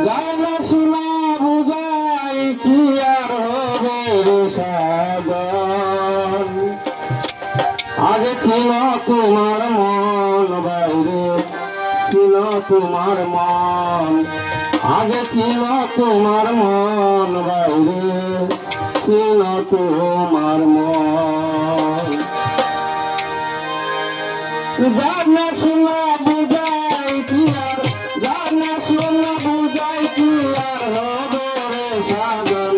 গানা শোনা বুঝাই কি আর হবে রে সাগর। আগে ছিল তোমার মন বাইরে ছিল তোমার মন, আগে ছিল তোমার মন বাইরে ছিল তোমার মন। গানা শোনা বুঝাই কি আর, গানা শোনা বুঝাই কি আর হবে রে সাগর।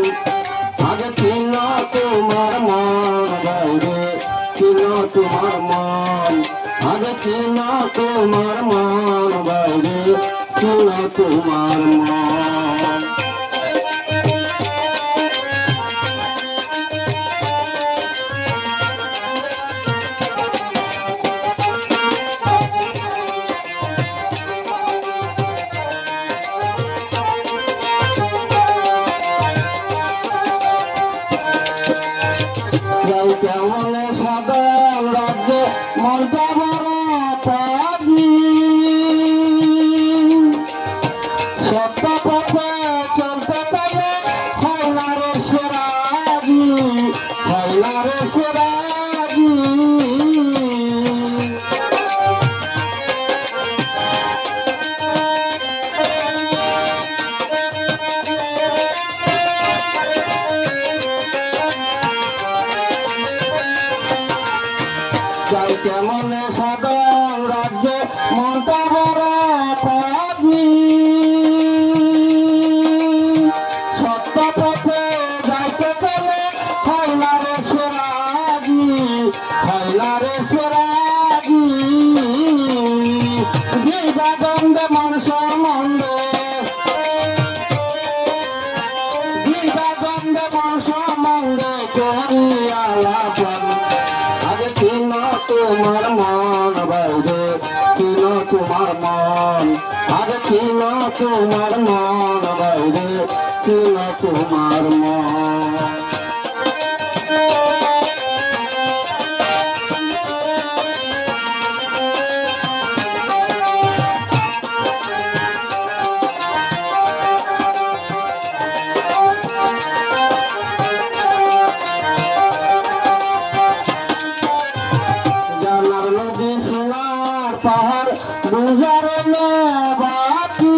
আগে ছিল তোমার মন বাইরে ছিল তোমার মন, আগে ছিল তোমার মন বাইরে ছিল তোমার মন। কেমন সাধারণ রাজ্যে মনটা বড় পাবি, সত্য পথে চলতে পারে হয় না রে সেরাগি, হয় না রে সেরাগি। যাই কেমন সাধারণ রাজ্যে মনটা বড় পাবি, সত্য পথে যাইতে গেলে হয় না রে সেরাগি, হয় না রে সেরাগি। দিবা গন্ধে মন সম্বন্ধে, দিবা গন্ধে মন সম্বন্ধে করিয়া লাভন। আগে ছিল তোমার মন বাইরে ছিল তোমার মন, আগে ছিল তোমার মন বাইরে ছিল তোমার মন। পাহাড় বুঝারো বাকি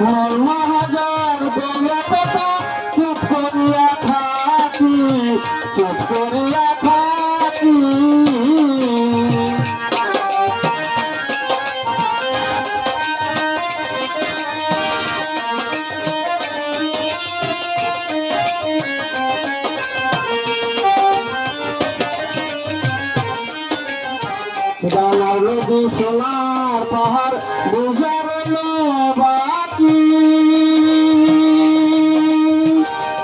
মন মহাজন গঙ্গা কথা চুপ করিয়া থাকি, চুপ করিয়া থাকি। গানার নদী সোনার পাহাড় বুঝারো বাকি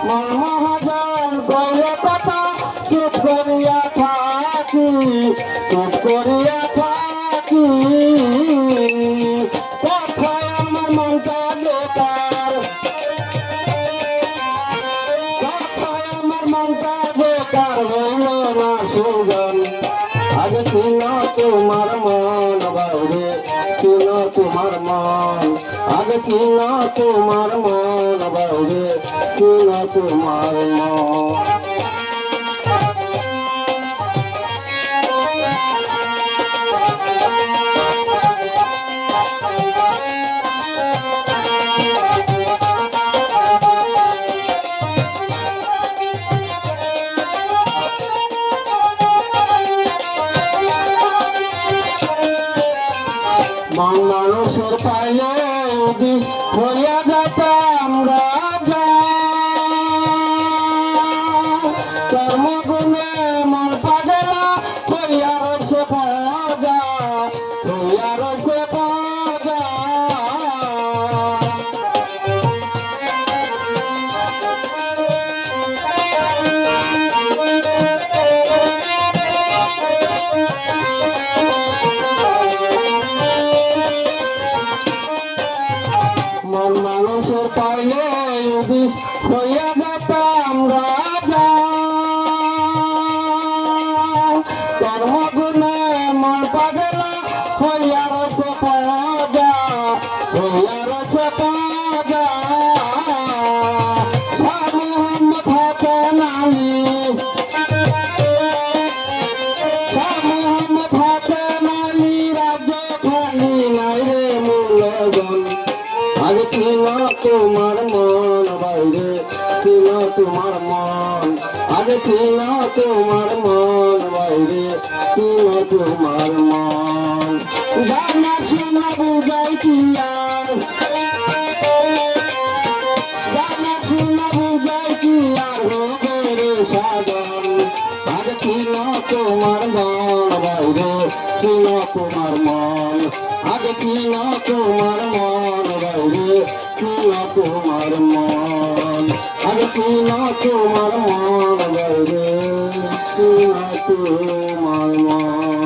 মন মহাজন গলে কথা চুপ করিয়া থাকি, চুপ করিয়া থাকি। কথায় আমার মনটা বেকার, কথায় আমার মনটা বেকার হইল না সুজন। আগে ছিল তোমার মন বাইরে ছিল তোমার মন, আগে ছিল তোমার মন বাইরে ছিল তোমার মন। মন মানুষের পাইলে হইয়া যেতাম রাজা, কর্মগুণে মন পাগলা হইয়া রয়েছে পাজা, হইয়া রয়েছে পাজা। মন মানুষের পাইলে হইয়ার সে পাজা মোহাম্মদ হাতে নালি মোহাম্মদ হাতে নালি রাজ্য খানি নাই রে মূলগণ আগে ছিল তোমার মন বাইরে ছিল তোমার মন আগে ছিল তোমার মন বাইরে ছিল তোমার মন গানা শোনা বুঝাই কি আর গানা শোনা বুঝাই কি আর হবে রে সাধন আগে ছিল তোমার মন বাইরে ছিল তোমার মন আগে ছিল তোমার মন বাইরে ছিল তোমার মন আগে ছিল তোমার মন বাইরে ছিল তোমার মন